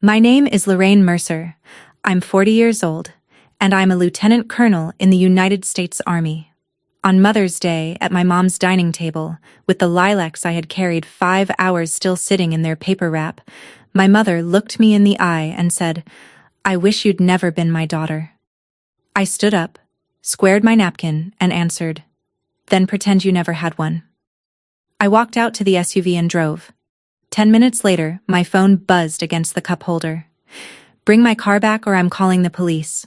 My name is Lorraine Mercer. I'm 40 years old, and I'm a lieutenant colonel in the United States Army. On Mother's Day, at my mom's dining table, with the lilacs I had carried 5 hours still sitting in their paper wrap, my mother looked me in the eye and said, "I wish you'd never been my daughter." I stood up, squared my napkin, and answered, "Then pretend you never had one." I walked out to the SUV and drove. 10 minutes later, my phone buzzed against the cup holder. "Bring my car back or I'm calling the police."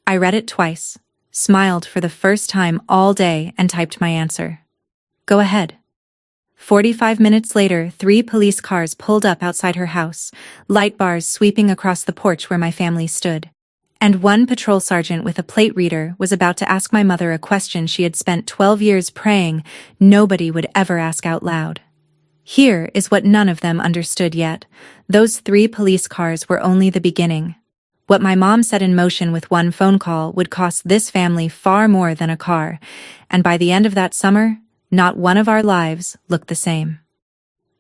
I read it twice, smiled for the first time all day, and typed my answer. "Go ahead." 45 minutes later, 3 police cars pulled up outside her house, light bars sweeping across the porch where my family stood. And one patrol sergeant with a plate reader was about to ask my mother a question she had spent 12 years praying nobody would ever ask out loud. Here is what none of them understood yet. Those 3 police cars were only the beginning. What my mom set in motion with one phone call would cost this family far more than a car, and by the end of that summer, not one of our lives looked the same.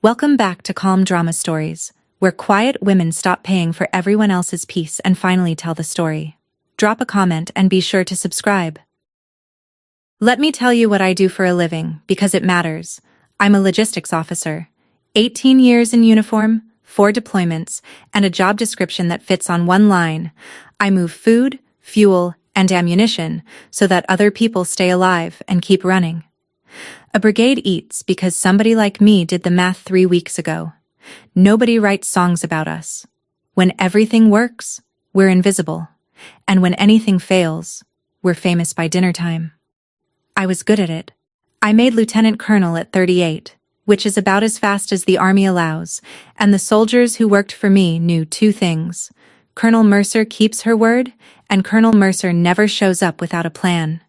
Welcome back to Calm Drama Stories, where quiet women stop paying for everyone else's peace and finally tell the story. Drop a comment and be sure to subscribe. Let me tell you what I do for a living, because it matters. I'm a logistics officer. 18 years in uniform, 4 deployments, and a job description that fits on one line. I move food, fuel, and ammunition so that other people stay alive and keep running. A brigade eats because somebody like me did the math 3 weeks ago. Nobody writes songs about us. When everything works, we're invisible. And when anything fails, we're famous by dinner time. I was good at it. I made lieutenant colonel at 38, which is about as fast as the Army allows, and the soldiers who worked for me knew 2 things. Colonel Mercer keeps her word, and Colonel Mercer never shows up without a plan.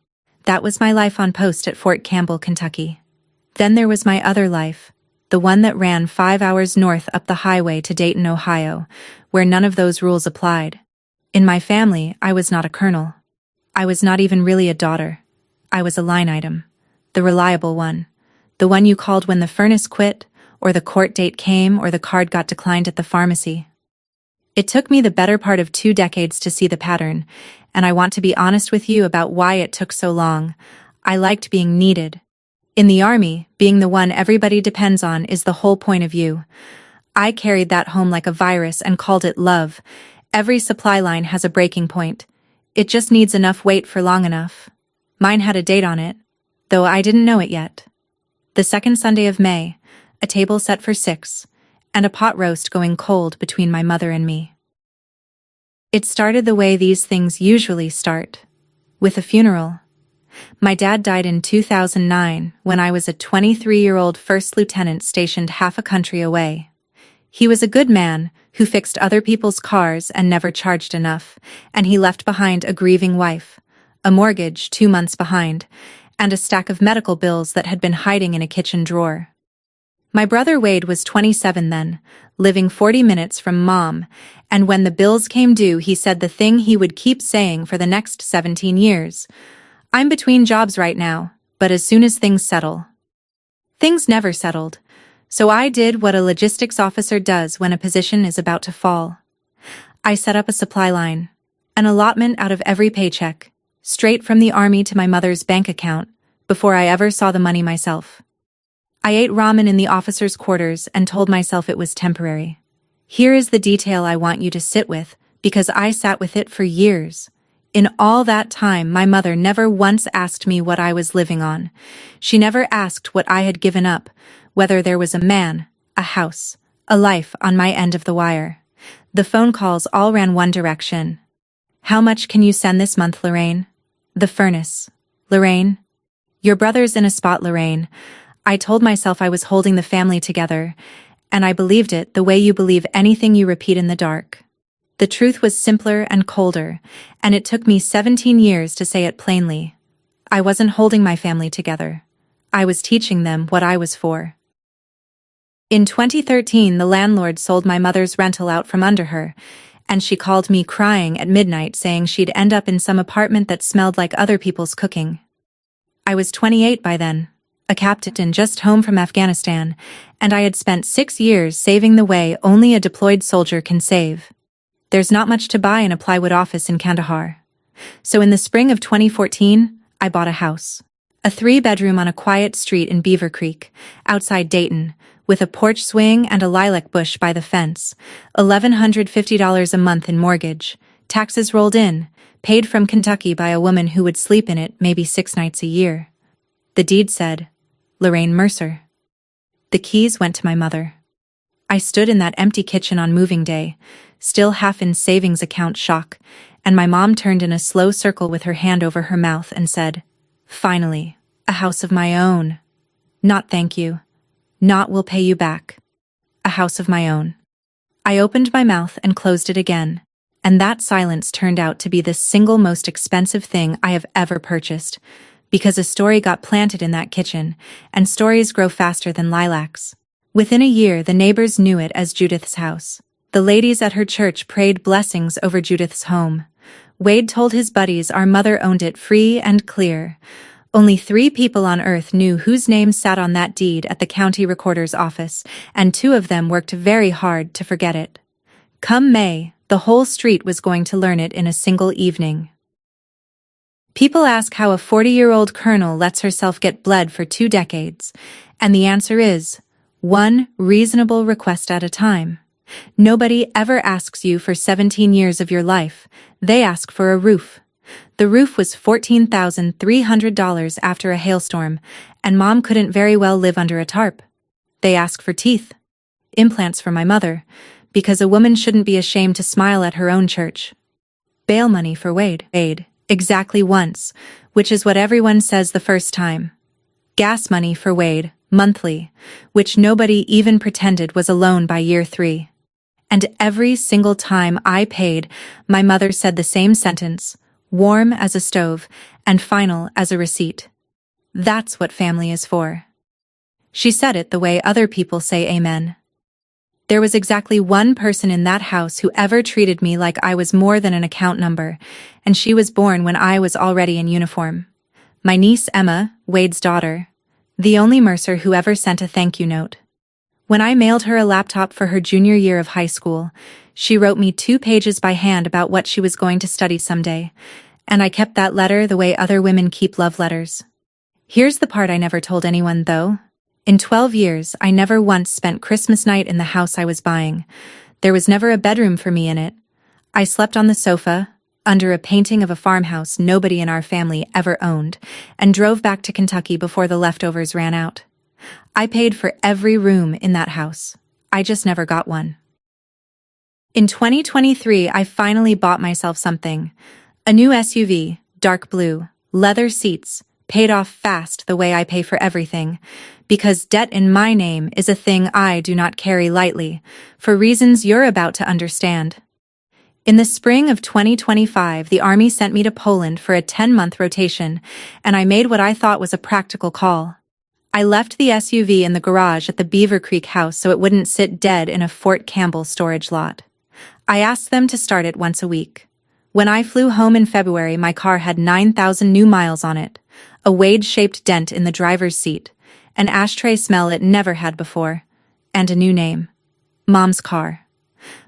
That was my life on post at Fort Campbell, Kentucky. Then there was my other life, the one that ran 5 hours north up the highway to Dayton, Ohio, where none of those rules applied. In my family, I was not a colonel. I was not even really a daughter. I was a line item. The reliable one. The one you called when the furnace quit, or the court date came, or the card got declined at the pharmacy. It took me the better part of 2 decades to see the pattern, and I want to be honest with you about why it took so long. I liked being needed. In the Army, being the one everybody depends on is the whole point of you. I carried that home like a virus and called it love. Every supply line has a breaking point. It just needs enough weight for long enough. Mine had a date on it, though I didn't know it yet. The 2nd Sunday of May, a table set for 6, and a pot roast going cold between my mother and me. It started the way these things usually start, with a funeral. My dad died in 2009 when I was a 23-year-old first lieutenant stationed half a country away. He was a good man who fixed other people's cars and never charged enough, and he left behind a grieving wife, a mortgage 2 months behind, and a stack of medical bills that had been hiding in a kitchen drawer. My brother Wade was 27 then, living 40 minutes from Mom, and when the bills came due he said the thing he would keep saying for the next 17 years. "I'm between jobs right now, but as soon as things settle." Things never settled, so I did what a logistics officer does when a position is about to fall. I set up a supply line, an allotment out of every paycheck, straight from the Army to my mother's bank account, before I ever saw the money myself. I ate ramen in the officers' quarters and told myself it was temporary. Here is the detail I want you to sit with, because I sat with it for years. In all that time, my mother never once asked me what I was living on. She never asked what I had given up, whether there was a man, a house, a life on my end of the wire. The phone calls all ran one direction. "How much can you send this month, Lorraine?" "The furnace." "Lorraine?" "Your brother's in a spot, Lorraine." I told myself I was holding the family together, and I believed it the way you believe anything you repeat in the dark. The truth was simpler and colder, and it took me 17 years to say it plainly. I wasn't holding my family together. I was teaching them what I was for. In 2013, the landlord sold my mother's rental out from under her, and she called me crying at midnight saying she'd end up in some apartment that smelled like other people's cooking. I was 28 by then, a captain just home from Afghanistan, and I had spent 6 years saving the way only a deployed soldier can save. There's not much to buy in a plywood office in Kandahar. So in the spring of 2014, I bought a house. A 3-bedroom on a quiet street in Beaver Creek, outside Dayton, with a porch swing and a lilac bush by the fence, $1,150 a month in mortgage, taxes rolled in, paid from Kentucky by a woman who would sleep in it maybe 6 nights a year. The deed said, Lorraine Mercer. The keys went to my mother. I stood in that empty kitchen on moving day, still half in savings account shock, and my mom turned in a slow circle with her hand over her mouth and said, "Finally, a house of my own. Not thank you. Not will pay you back. A house of my own." I opened my mouth and closed it again, and that silence turned out to be the single most expensive thing I have ever purchased, because a story got planted in that kitchen, and stories grow faster than lilacs. Within a year, the neighbors knew it as Judith's house. The ladies at her church prayed blessings over Judith's home. Wade told his buddies our mother owned it free and clear. Only 3 people on earth knew whose names sat on that deed at the county recorder's office, and 2 of them worked very hard to forget it. Come May, the whole street was going to learn it in a single evening. People ask how a 40-year-old colonel lets herself get bled for 2 decades, and the answer is, 1 reasonable request at a time. Nobody ever asks you for 17 years of your life, they ask for a roof. The roof was $14,300 after a hailstorm, and Mom couldn't very well live under a tarp. They ask for teeth. Implants for my mother, because a woman shouldn't be ashamed to smile at her own church. Bail money for Wade. Exactly once, which is what everyone says the first time. Gas money for Wade, monthly, which nobody even pretended was a loan by year 3. And every single time I paid, my mother said the same sentence, warm as a stove, and final as a receipt. That's what family is for. She said it the way other people say amen. There was exactly 1 person in that house who ever treated me like I was more than an account number, and she was born when I was already in uniform. My niece Emma, Wade's daughter, the only Mercer who ever sent a thank you note. When I mailed her a laptop for her junior year of high school, she wrote me 2 pages by hand about what she was going to study someday, and I kept that letter the way other women keep love letters. Here's the part I never told anyone, though. In 12 years, I never once spent Christmas night in the house I was buying. There was never a bedroom for me in it. I slept on the sofa, under a painting of a farmhouse nobody in our family ever owned, and drove back to Kentucky before the leftovers ran out. I paid for every room in that house. I just never got one. In 2023, I finally bought myself something. A new SUV, dark blue, leather seats, paid off fast the way I pay for everything, because debt in my name is a thing I do not carry lightly, for reasons you're about to understand. In the spring of 2025, the Army sent me to Poland for a 10-month rotation, and I made what I thought was a practical call. I left the SUV in the garage at the Beaver Creek house so it wouldn't sit dead in a Fort Campbell storage lot. I asked them to start it once a week. When I flew home in February, my car had 9,000 new miles on it, a Wade-shaped dent in the driver's seat, an ashtray smell it never had before, and a new name. Mom's car.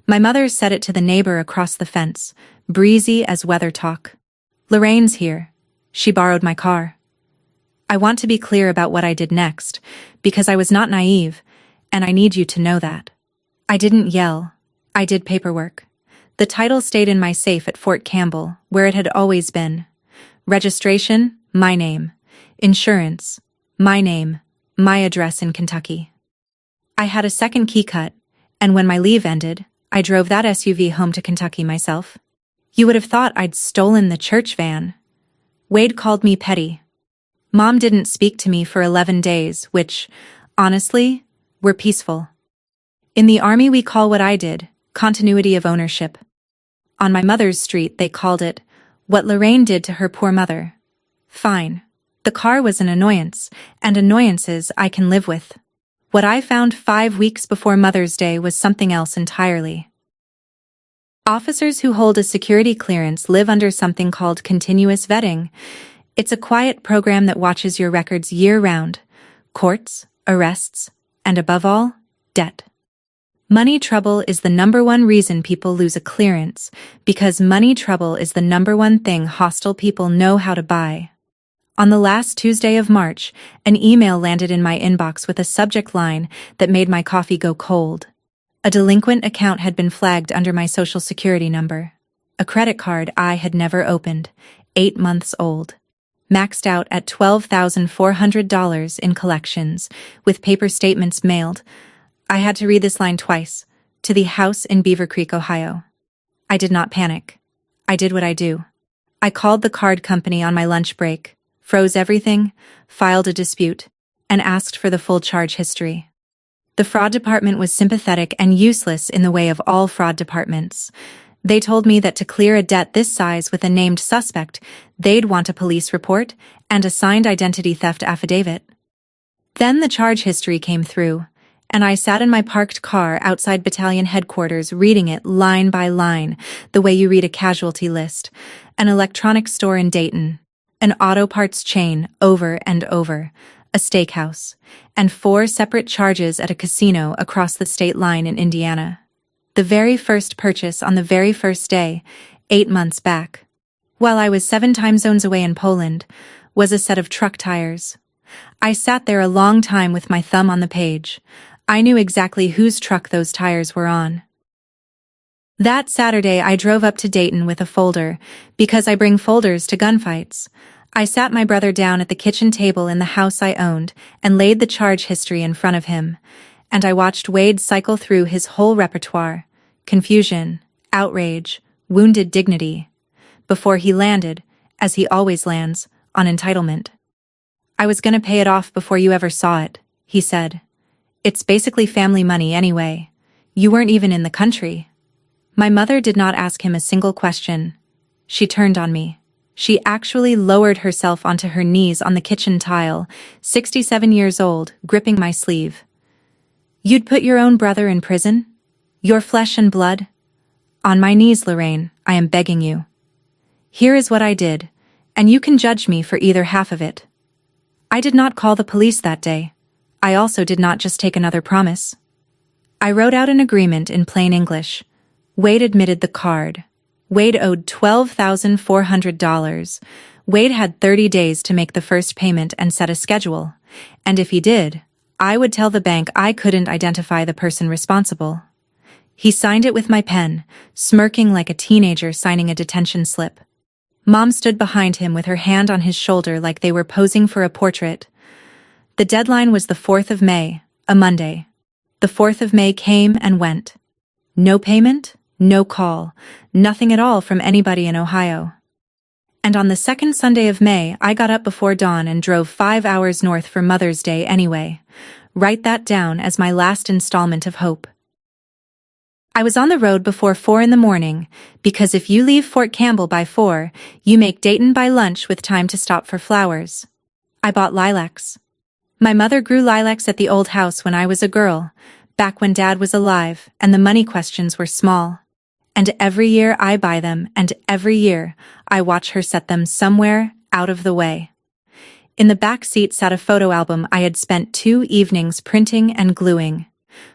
My mother said it to the neighbor across the fence, breezy as weather talk. Lorraine's here. She borrowed my car. I want to be clear about what I did next, because I was not naive, and I need you to know that. I didn't yell. I did paperwork. The title stayed in my safe at Fort Campbell, where it had always been. Registration, my name. Insurance, my name, my address in Kentucky. I had a second key cut, and when my leave ended, I drove that SUV home to Kentucky myself. You would have thought I'd stolen the church van. Wade called me petty. Mom didn't speak to me for 11 days, which, honestly, were peaceful. In the Army we call what I did, continuity of ownership. On my mother's street they called it, what Lorraine did to her poor mother. Fine. The car was an annoyance, and annoyances I can live with. What I found 5 weeks before Mother's Day was something else entirely. Officers who hold a security clearance live under something called continuous vetting. It's a quiet program that watches your records year-round, courts, arrests, and above all, debt. Money trouble is the number one reason people lose a clearance, because money trouble is the number one thing hostile people know how to buy. On the last Tuesday of March, an email landed in my inbox with a subject line that made my coffee go cold. A delinquent account had been flagged under my social security number. A credit card I had never opened, 8 months old. Maxed out at $12,400 in collections, with paper statements mailed. I had to read this line twice, to the house in Beaver Creek, Ohio. I did not panic. I did what I do. I called the card company on my lunch break, froze everything, filed a dispute, and asked for the full charge history. The fraud department was sympathetic and useless in the way of all fraud departments. They told me that to clear a debt this size with a named suspect, they'd want a police report and a signed identity theft affidavit. Then the charge history came through, and I sat in my parked car outside battalion headquarters reading it line by line, the way you read a casualty list. An electronics store in Dayton, an auto parts chain over and over, a steakhouse, and 4 separate charges at a casino across the state line in Indiana. The very first purchase on the very first day, 8 months back, while I was 7 time zones away in Poland, was a set of truck tires. I sat there a long time with my thumb on the page. I knew exactly whose truck those tires were on. That Saturday I drove up to Dayton with a folder, because I bring folders to gunfights. I sat my brother down at the kitchen table in the house I owned and laid the charge history in front of him, and I watched Wade cycle through his whole repertoire, confusion, outrage, wounded dignity, before he landed, as he always lands, on entitlement. I was gonna pay it off before you ever saw it, he said. It's basically family money anyway. You weren't even in the country. My mother did not ask him a single question. She turned on me. She actually lowered herself onto her knees on the kitchen tile, 67 years old, gripping my sleeve. You'd put your own brother in prison? Your flesh and blood? On my knees, Lorraine, I am begging you. Here is what I did, and you can judge me for either half of it. I did not call the police that day. I also did not just take another promise. I wrote out an agreement in plain English. Wade admitted the card. Wade owed $12,400. Wade had 30 days to make the first payment and set a schedule. And if he did, I would tell the bank I couldn't identify the person responsible. He signed it with my pen, smirking like a teenager signing a detention slip. Mom stood behind him with her hand on his shoulder like they were posing for a portrait. The deadline was the 4th of May, a Monday. The 4th of May came and went. No payment, no call, nothing at all from anybody in Ohio. And on the second Sunday of May, I got up before dawn and drove 5 hours north for Mother's Day anyway. Write that down as my last installment of hope. I was on the road before 4 in the morning, because if you leave Fort Campbell by 4, you make Dayton by lunch with time to stop for flowers. I bought lilacs. My mother grew lilacs at the old house when I was a girl, back when Dad was alive and the money questions were small. And every year I buy them, and every year I watch her set them somewhere out of the way. In the back seat sat a photo album I had spent 2 evenings printing and gluing.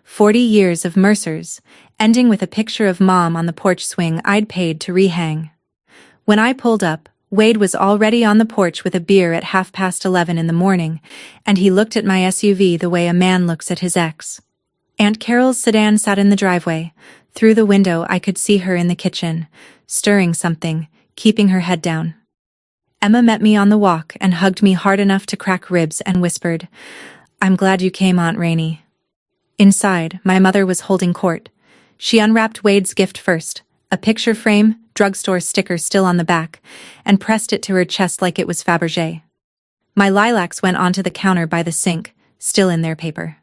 40 years of Mercer's, ending with a picture of Mom on the porch swing I'd paid to rehang. When I pulled up, Wade was already on the porch with a beer at 11:30 in the morning, and he looked at my SUV the way a man looks at his ex. Aunt Carol's sedan sat in the driveway. Through the window I could see her in the kitchen, stirring something, keeping her head down. Emma met me on the walk and hugged me hard enough to crack ribs and whispered, "I'm glad you came, Aunt Rainey." Inside, my mother was holding court. She unwrapped Wade's gift first, a picture frame, drugstore sticker still on the back, and pressed it to her chest like it was Fabergé. My lilacs went onto the counter by the sink, still in their paper.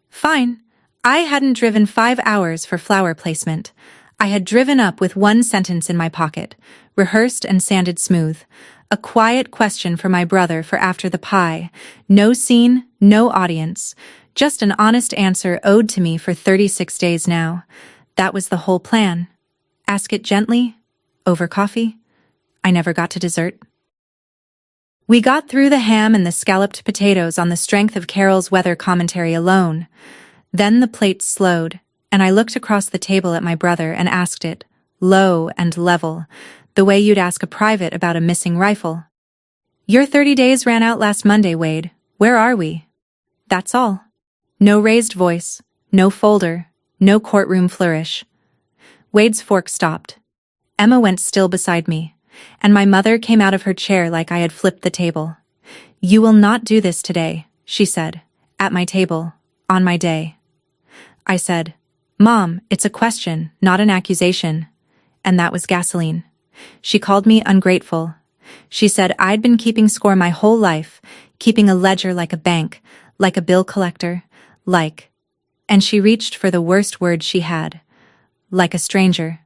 Fine. I hadn't driven 5 hours for flower placement. I had driven up with one sentence in my pocket, rehearsed and sanded smooth. A quiet question for my brother for after the pie. No scene, no audience. Just an honest answer owed to me for 36 days now. That was the whole plan. Ask it gently, over coffee. I never got to dessert. We got through the ham and the scalloped potatoes on the strength of Carol's weather commentary alone. Then the plate slowed, and I looked across the table at my brother and asked it, low and level, the way you'd ask a private about a missing rifle. Your 30 days ran out last Monday, Wade. Where are we? That's all. No raised voice, no folder, no courtroom flourish. Wade's fork stopped. Emma went still beside me, and my mother came out of her chair like I had flipped the table. You will not do this today, she said, at my table, on my day. I said, Mom, it's a question, not an accusation. And that was gasoline. She called me ungrateful. She said I'd been keeping score my whole life, keeping a ledger like a bank, like a bill collector, and she reached for the worst word she had, like a stranger.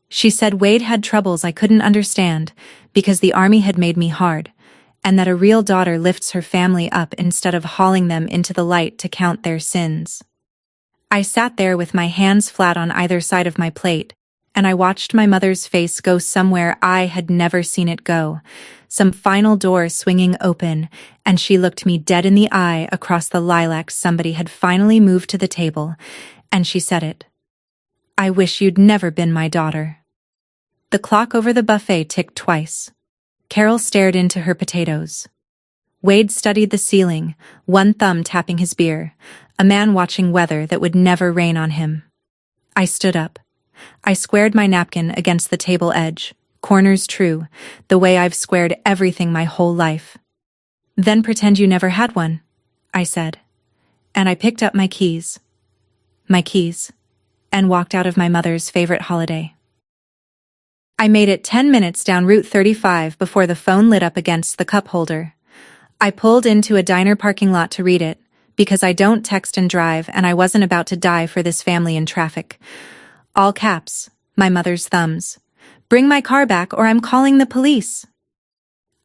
She said Wade had troubles I couldn't understand because the army had made me hard, and that a real daughter lifts her family up instead of hauling them into the light to count their sins. I sat there with my hands flat on either side of my plate, and I watched my mother's face go somewhere I had never seen it go, some final door swinging open, and she looked me dead in the eye across the lilacs. Somebody had finally moved to the table, and she said it. I wish you'd never been my daughter. The clock over the buffet ticked twice. Carol stared into her potatoes. Wade studied the ceiling, one thumb tapping his beer, a man watching weather that would never rain on him. I stood up. I squared my napkin against the table edge, corners true, the way I've squared everything my whole life. Then pretend you never had one, I said. And I picked up my keys, and walked out of my mother's favorite holiday. I made it 10 minutes down Route 35 before the phone lit up against the cup holder. I pulled into a diner parking lot to read it, because I don't text and drive and I wasn't about to die for this family in traffic. All caps, my mother's thumbs. Bring my car back or I'm calling the police.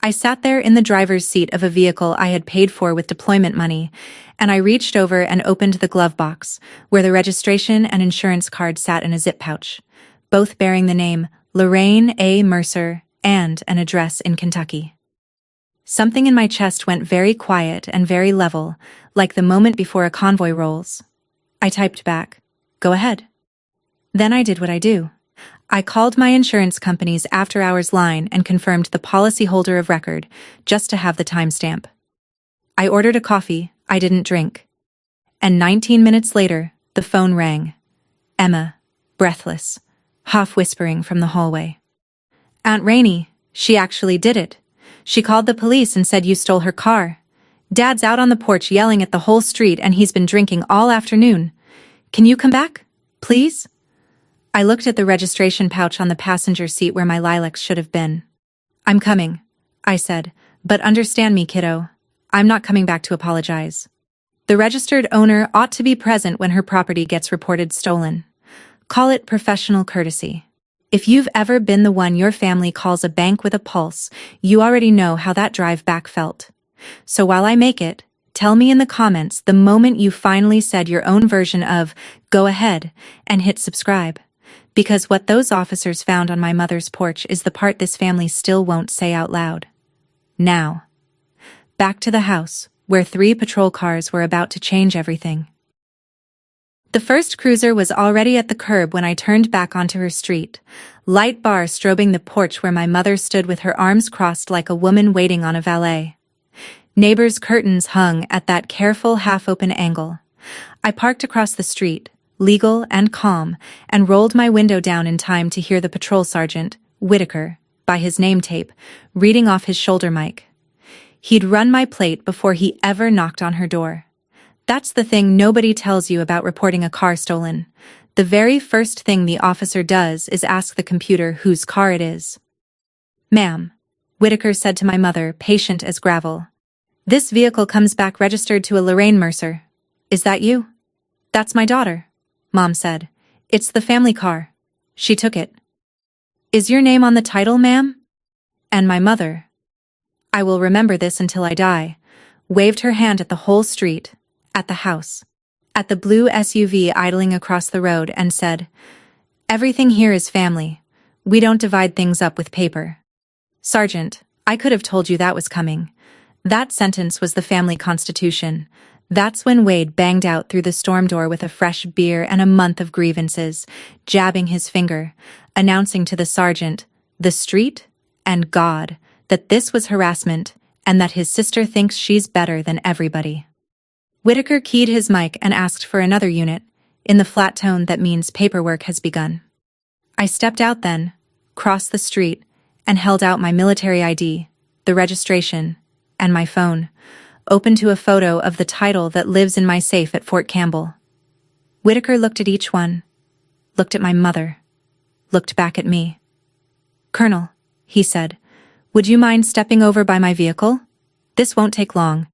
I sat there in the driver's seat of a vehicle I had paid for with deployment money, and I reached over and opened the glove box, where the registration and insurance card sat in a zip pouch, both bearing the name Lorraine A. Mercer and an address in Kentucky. Something in my chest went very quiet and very level, like the moment before a convoy rolls. I typed back, "Go ahead." Then I did what I do. I called my insurance company's after-hours line and confirmed the policyholder of record, just to have the timestamp. I ordered a coffee I didn't drink. And 19 minutes later, the phone rang. Emma, breathless, half-whispering from the hallway. "Aunt Rainey, she actually did it. She called the police and said you stole her car. Dad's out on the porch yelling at the whole street and he's been drinking all afternoon. Can you come back, please?" I looked at the registration pouch on the passenger seat where my lilacs should have been. "I'm coming," I said, "but understand me, kiddo. I'm not coming back to apologize. The registered owner ought to be present when her property gets reported stolen. Call it professional courtesy. If you've ever been the one your family calls a bank with a pulse, you already know how that drive back felt. So while I make it, tell me in the comments the moment you finally said your own version of 'go ahead' and hit subscribe. Because what those officers found on my mother's porch is the part this family still won't say out loud. Now, back to the house, where 3 patrol cars were about to change everything. The first cruiser was already at the curb when I turned back onto her street, light bar strobing the porch where my mother stood with her arms crossed like a woman waiting on a valet. Neighbors' curtains hung at that careful half-open angle. I parked across the street, legal and calm, and rolled my window down in time to hear the patrol sergeant, Whitaker, by his name tape, reading off his shoulder mic. He'd run my plate before he ever knocked on her door. That's the thing nobody tells you about reporting a car stolen. The very first thing the officer does is ask the computer whose car it is. "Ma'am," Whitaker said to my mother, patient as gravel. "This vehicle comes back registered to a Lorraine Mercer. Is that you?" "That's my daughter," Mom said. "It's the family car. She took it." "Is your name on the title, ma'am?" And my mother, I will remember this until I die, waved her hand at the whole street, at the house, at the blue SUV idling across the road and said, "Everything here is family. We don't divide things up with paper. Sergeant, I could have told you that was coming. That sentence was the family constitution. That's when Wade banged out through the storm door with a fresh beer and a month of grievances, jabbing his finger, announcing to the sergeant, the street, and God, that this was harassment and that his sister thinks she's better than everybody. Whitaker keyed his mic and asked for another unit, in the flat tone that means paperwork has begun. I stepped out then, crossed the street, and held out my military ID, the registration, and my phone, open to a photo of the title that lives in my safe at Fort Campbell. Whitaker looked at each one, looked at my mother, looked back at me. "Colonel," he said, "would you mind stepping over by my vehicle? This won't take long."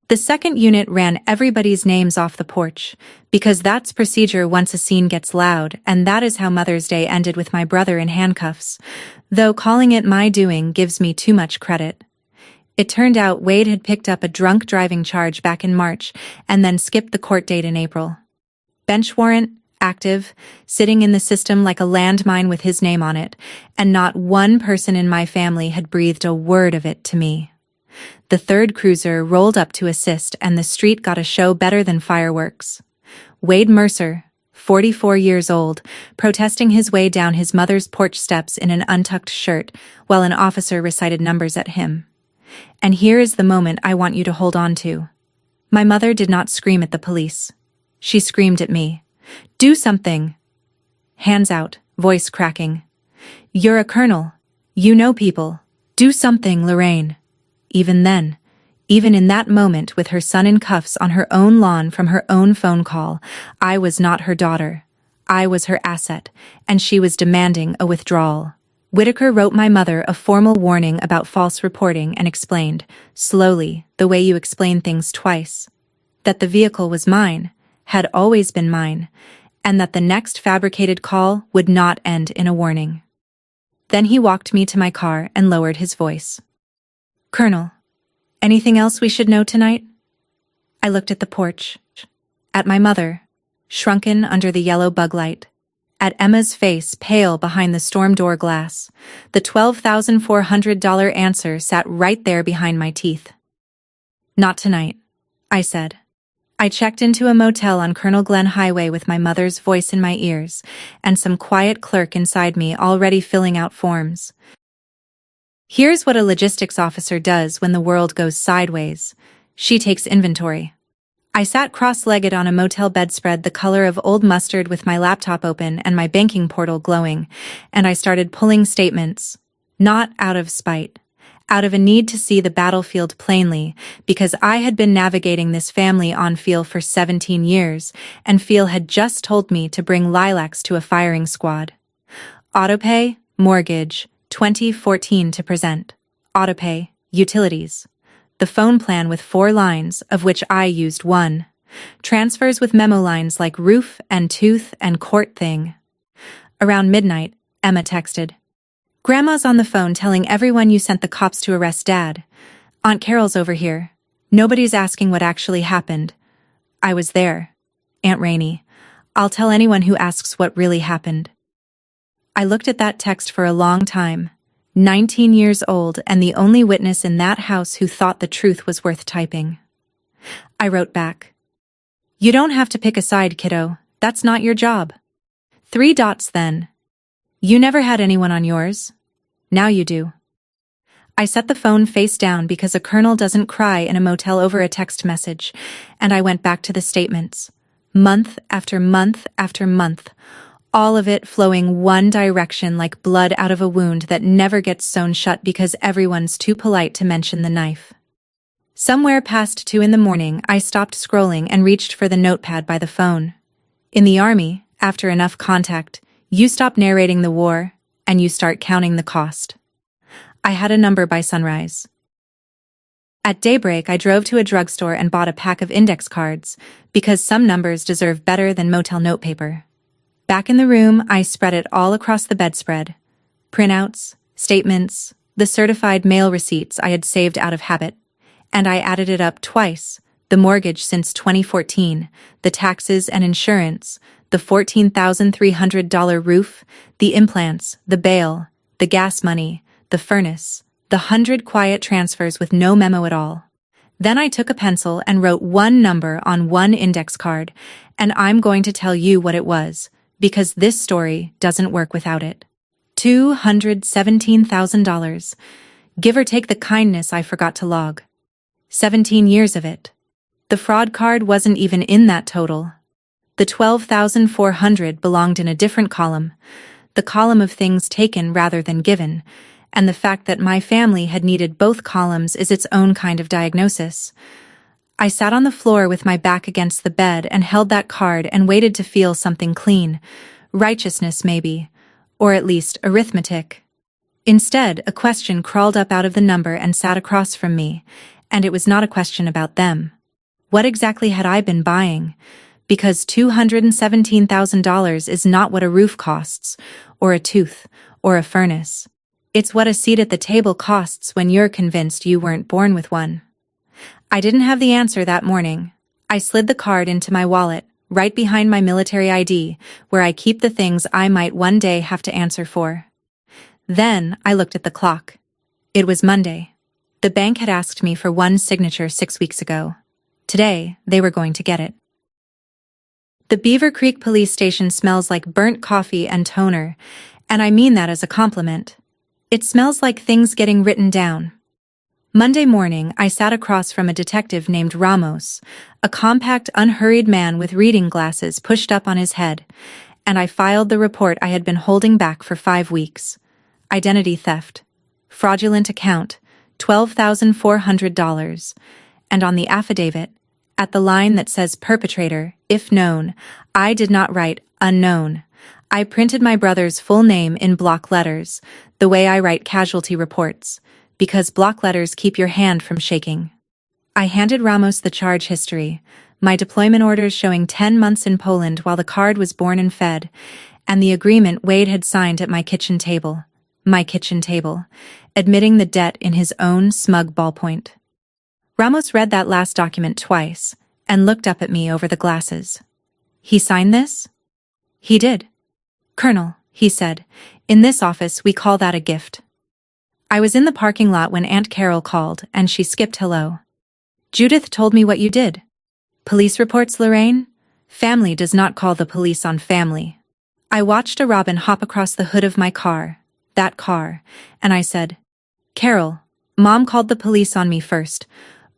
The second unit ran everybody's names off the porch, because that's procedure once a scene gets loud, and that is how Mother's Day ended with my brother in handcuffs, though calling it my doing gives me too much credit. It turned out Wade had picked up a drunk driving charge back in March and then skipped the court date in April. Bench warrant, active, sitting in the system like a landmine with his name on it, and not one person in my family had breathed a word of it to me. The third cruiser rolled up to assist and the street got a show better than fireworks. Wade Mercer, 44 years old, protesting his way down his mother's porch steps in an untucked shirt while an officer recited numbers at him. And here is the moment I want you to hold on to. My mother did not scream at the police. She screamed at me. "Do something!" Hands out, voice cracking. "You're a colonel. You know people. Do something, Lorraine." Even then, even in that moment with her son in cuffs on her own lawn from her own phone call, I was not her daughter. I was her asset, and she was demanding a withdrawal. Whitaker wrote my mother a formal warning about false reporting and explained, slowly, the way you explain things twice, that the vehicle was mine, had always been mine, and that the next fabricated call would not end in a warning. Then he walked me to my car and lowered his voice. "Colonel, anything else we should know tonight?" I looked at the porch, at my mother, shrunken under the yellow bug light, at Emma's face pale behind the storm door glass. The $12,400 answer sat right there behind my teeth. "Not tonight," I said. I checked into a motel on Colonel Glenn Highway with my mother's voice in my ears, and some quiet clerk inside me already filling out forms. Here's what a logistics officer does when the world goes sideways. She takes inventory. I sat cross-legged on a motel bedspread the color of old mustard with my laptop open and my banking portal glowing, and I started pulling statements. Not out of spite. Out of a need to see the battlefield plainly, because I had been navigating this family on feel for 17 years, and feel had just told me to bring lilacs to a firing squad. Autopay, mortgage, 2014 to present. Autopay, utilities. The phone plan with 4 lines, of which I used 1. Transfers with memo lines like roof and tooth and court thing. Around midnight, Emma texted. "Grandma's on the phone telling everyone you sent the cops to arrest Dad. Aunt Carol's over here. Nobody's asking what actually happened. I was there. Aunt Rainey. I'll tell anyone who asks what really happened." I looked at that text for a long time, 19 years old and the only witness in that house who thought the truth was worth typing. I wrote back. "You don't have to pick a side, kiddo. That's not your job." 3 dots then. "You never had anyone on yours. Now you do." I set the phone face down because a colonel doesn't cry in a motel over a text message, and I went back to the statements. Month after month after month. All of it flowing one direction like blood out of a wound that never gets sewn shut because everyone's too polite to mention the knife. Somewhere past 2 in the morning, I stopped scrolling and reached for the notepad by the phone. In the Army, after enough contact, you stop narrating the war, and you start counting the cost. I had a number by sunrise. At daybreak, I drove to a drugstore and bought a pack of index cards, because some numbers deserve better than motel notepaper. Back in the room, I spread it all across the bedspread. Printouts, statements, the certified mail receipts I had saved out of habit. And I added it up twice, the mortgage since 2014, the taxes and insurance, the $14,300 roof, the implants, the bail, the gas money, the furnace, The 100 quiet transfers with no memo at all. Then I took a pencil and wrote one number on one index card, and I'm going to tell you what it was, because this story doesn't work without it. $217,000. Give or take the kindness I forgot to log. 17 years of it. The fraud card wasn't even in that total. The $12,400 belonged in a different column, the column of things taken rather than given, and the fact that my family had needed both columns is its own kind of diagnosis. I sat on the floor with my back against the bed and held that card and waited to feel something clean, righteousness maybe, or at least arithmetic. Instead, a question crawled up out of the number and sat across from me, and it was not a question about them. What exactly had I been buying? Because $217,000 is not what a roof costs, or a tooth, or a furnace. It's what a seat at the table costs when you're convinced you weren't born with one. I didn't have the answer that morning. I slid the card into my wallet, right behind my military ID, where I keep the things I might one day have to answer for. Then I looked at the clock. It was Monday. The bank had asked me for one signature 6 weeks ago. Today, they were going to get it. The Beaver Creek police station smells like burnt coffee and toner, and I mean that as a compliment. It smells like things getting written down. Monday morning, I sat across from a detective named Ramos, a compact, unhurried man with reading glasses pushed up on his head, and I filed the report I had been holding back for 5 weeks. Identity theft. Fraudulent account. $12,400. And on the affidavit, at the line that says perpetrator, if known, I did not write unknown. I printed my brother's full name in block letters, the way I write casualty reports, because block letters keep your hand from shaking. I handed Ramos the charge history, my deployment orders showing 10 months in Poland while the card was born and fed, and the agreement Wade had signed at my kitchen table, admitting the debt in his own smug ballpoint. Ramos read that last document twice, and looked up at me over the glasses. He signed this? He did. Colonel, he said, in this office we call that a gift. I was in the parking lot when Aunt Carol called, and she skipped hello. Judith told me what you did. Police reports, Lorraine? Family does not call the police on family. I watched a robin hop across the hood of my car, that car, and I said, Carol, Mom called the police on me first,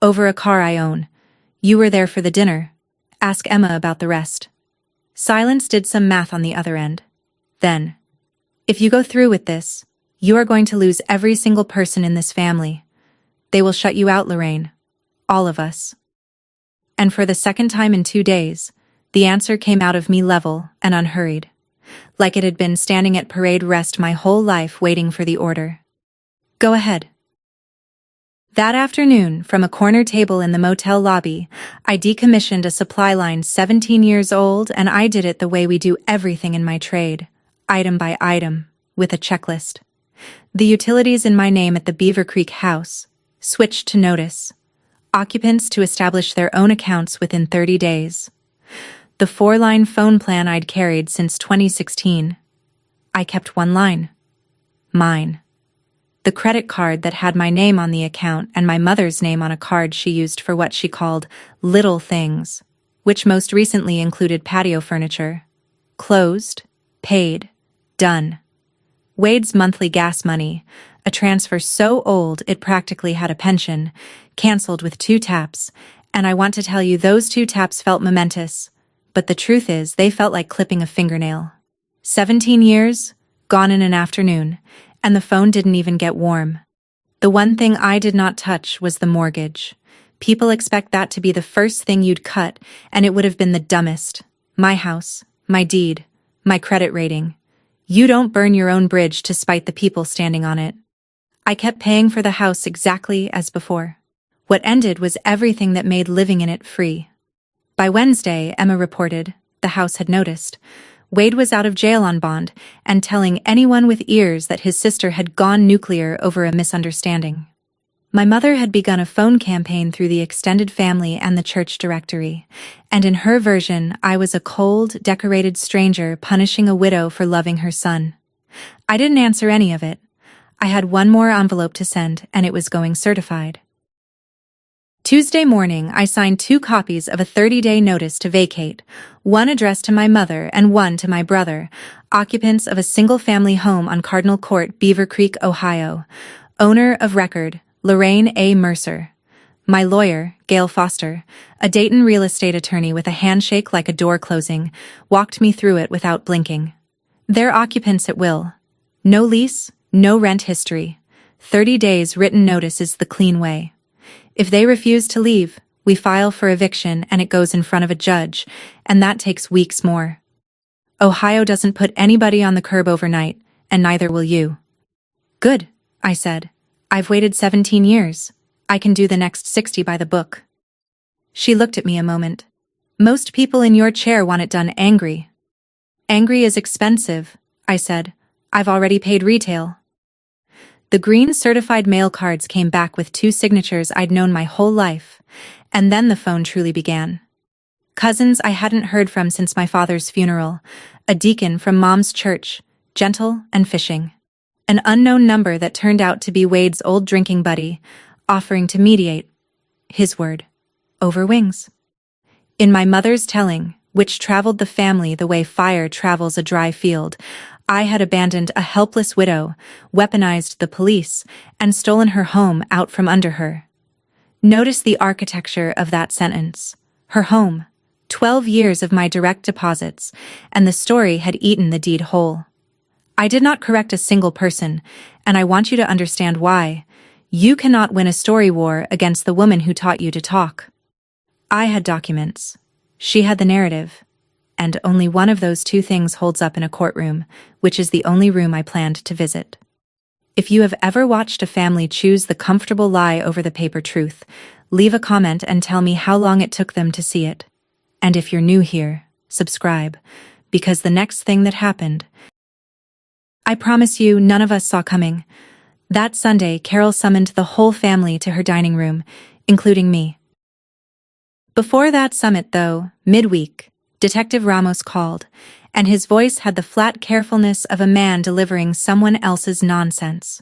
over a car I own. You were there for the dinner. Ask Emma about the rest. Silence did some math on the other end. Then, if you go through with this, you are going to lose every single person in this family. They will shut you out, Lorraine. All of us. And for the second time in 2 days, the answer came out of me level and unhurried, like it had been standing at parade rest my whole life waiting for the order. Go ahead. That afternoon, from a corner table in the motel lobby, I decommissioned a supply line 17 years old, and I did it the way we do everything in my trade, item by item, with a checklist. The utilities in my name at the Beaver Creek house switched to notice. Occupants to establish their own accounts within 30 days. The 4-line phone plan I'd carried since 2016. I kept 1 line. Mine. The credit card that had my name on the account and my mother's name on a card she used for what she called little things, which most recently included patio furniture. Closed, paid, done. Wade's monthly gas money, a transfer so old it practically had a pension, canceled with 2 taps, and I want to tell you those 2 taps felt momentous, but the truth is they felt like clipping a fingernail. 17 years, gone in an afternoon, and the phone didn't even get warm. The one thing I did not touch was the mortgage. People expect that to be the first thing you'd cut, and it would have been the dumbest. My house, my deed, my credit rating. You don't burn your own bridge to spite the people standing on it. I kept paying for the house exactly as before. What ended was everything that made living in it free. By Wednesday, Emma reported, the house had noticed. Wade was out of jail on bond and telling anyone with ears that his sister had gone nuclear over a misunderstanding. My mother had begun a phone campaign through the extended family and the church directory, and in her version, I was a cold, decorated stranger punishing a widow for loving her son. I didn't answer any of it. I had one more envelope to send, and it was going certified. Tuesday morning, I signed 2 copies of a 30-day notice to vacate, one addressed to my mother and one to my brother, occupants of a single-family home on Cardinal Court, Beaver Creek, Ohio. Owner of record, Lorraine A. Mercer. My lawyer, Gail Foster, a Dayton real estate attorney with a handshake like a door closing, walked me through it without blinking. They're occupants at will. No lease, no rent history. 30 days written notice is the clean way. If they refuse to leave, we file for eviction and it goes in front of a judge, and that takes weeks more. Ohio doesn't put anybody on the curb overnight, and neither will you. Good, I said. I've waited 17 years. I can do the next 60 by the book. She looked at me a moment. Most people in your chair want it done angry. Angry is expensive, I said. I've already paid retail. The green certified mail cards came back with 2 signatures I'd known my whole life, and then the phone truly began. Cousins I hadn't heard from since my father's funeral, a deacon from Mom's church, gentle and fishing. An unknown number that turned out to be Wade's old drinking buddy, offering to mediate. His word. Over wings. In my mother's telling, which traveled the family the way fire travels a dry field, I had abandoned a helpless widow, weaponized the police, and stolen her home out from under her. Notice the architecture of that sentence. Her home. 12 years of my direct deposits, and the story had eaten the deed whole. I did not correct a single person, and I want you to understand why. You cannot win a story war against the woman who taught you to talk. I had documents. She had the narrative. And only one of those 2 things holds up in a courtroom, which is the only room I planned to visit. If you have ever watched a family choose the comfortable lie over the paper truth, leave a comment and tell me how long it took them to see it. And if you're new here, subscribe, because the next thing that happened, I promise you none of us saw coming. That Sunday, Carol summoned the whole family to her dining room, including me. Before that summit, though, midweek, Detective Ramos called, and his voice had the flat carefulness of a man delivering someone else's nonsense.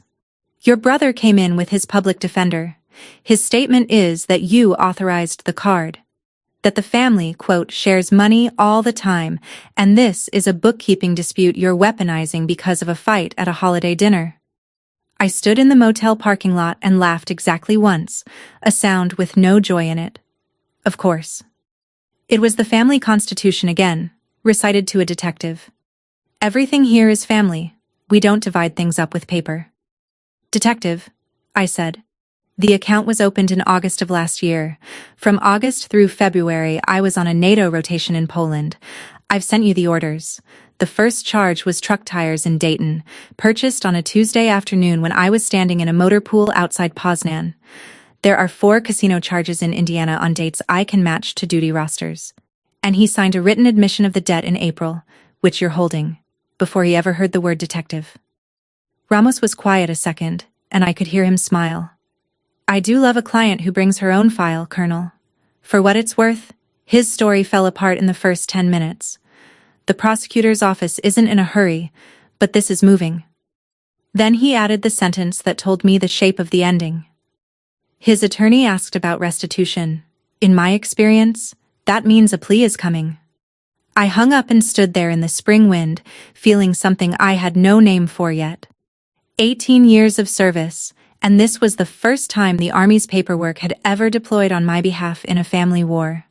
Your brother came in with his public defender. His statement is that you authorized the card. That the family, quote, shares money all the time, and this is a bookkeeping dispute you're weaponizing because of a fight at a holiday dinner. I stood in the motel parking lot and laughed exactly once, a sound with no joy in it. Of course. It was the family constitution again, recited to a detective. Everything here is family. We don't divide things up with paper. Detective, I said. The account was opened in August of last year. From August through February, I was on a NATO rotation in Poland. I've sent you the orders. The first charge was truck tires in Dayton, purchased on a Tuesday afternoon when I was standing in a motor pool outside Poznan. There are 4 casino charges in Indiana on dates I can match to duty rosters. And he signed a written admission of the debt in April, which you're holding, before he ever heard the word detective. Ramos was quiet a second, and I could hear him smile. I do love a client who brings her own file, Colonel. For what it's worth, his story fell apart in the first 10 minutes. The prosecutor's office isn't in a hurry, but this is moving. Then he added the sentence that told me the shape of the ending. His attorney asked about restitution. In my experience, that means a plea is coming. I hung up and stood there in the spring wind, feeling something I had no name for yet. 18 years of service, and this was the first time the Army's paperwork had ever deployed on my behalf in a family war.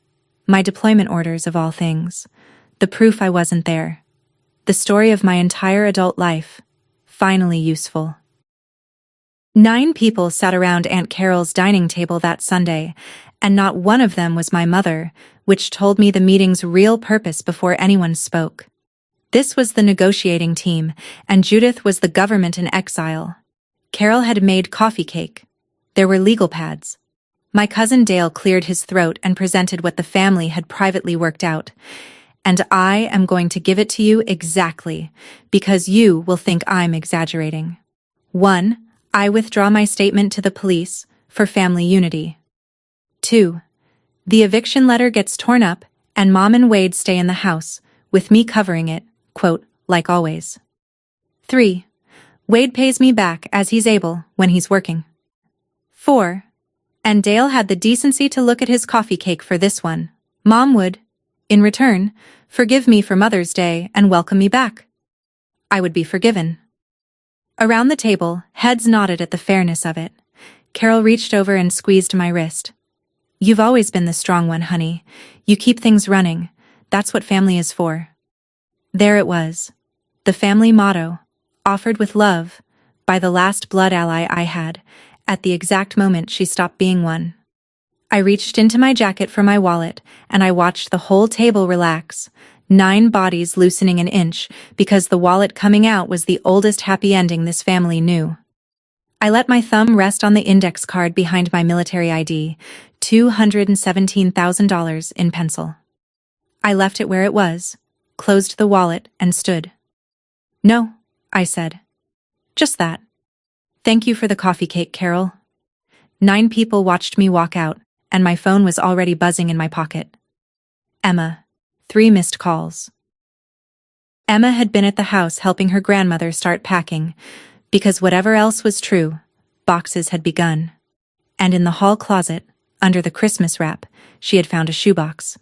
My deployment orders, of all things. The proof I wasn't there. The story of my entire adult life. Finally useful. 9 people sat around Aunt Carol's dining table that Sunday, and not one of them was my mother, which told me the meeting's real purpose before anyone spoke. This was the negotiating team, and Judith was the government in exile. Carol had made coffee cake. There were legal pads. My cousin Dale cleared his throat and presented what the family had privately worked out. And I am going to give it to you exactly, because you will think I'm exaggerating. 1. I withdraw my statement to the police for family unity. 2. The eviction letter gets torn up, and Mom and Wade stay in the house, with me covering it, quote, like always. 3. Wade pays me back as he's able when he's working. 4. And Dale had the decency to look at his coffee cake for this one. Mom would, in return, forgive me for Mother's Day and welcome me back. I would be forgiven. Around the table, heads nodded at the fairness of it. Carol reached over and squeezed my wrist. You've always been the strong one, honey. You keep things running. That's what family is for. There it was. The family motto, offered with love, by the last blood ally I had, at the exact moment she stopped being one. I reached into my jacket for my wallet, and I watched the whole table relax, 9 bodies loosening an inch, because the wallet coming out was the oldest happy ending this family knew. I let my thumb rest on the index card behind my military ID, $217,000 in pencil. I left it where it was, closed the wallet, and stood. No, I said. Just that. Thank you for the coffee cake, Carol. 9 people watched me walk out, and my phone was already buzzing in my pocket. Emma. 3 missed calls. Emma had been at the house helping her grandmother start packing, because whatever else was true, boxes had begun. And in the hall closet, under the Christmas wrap, she had found a shoebox.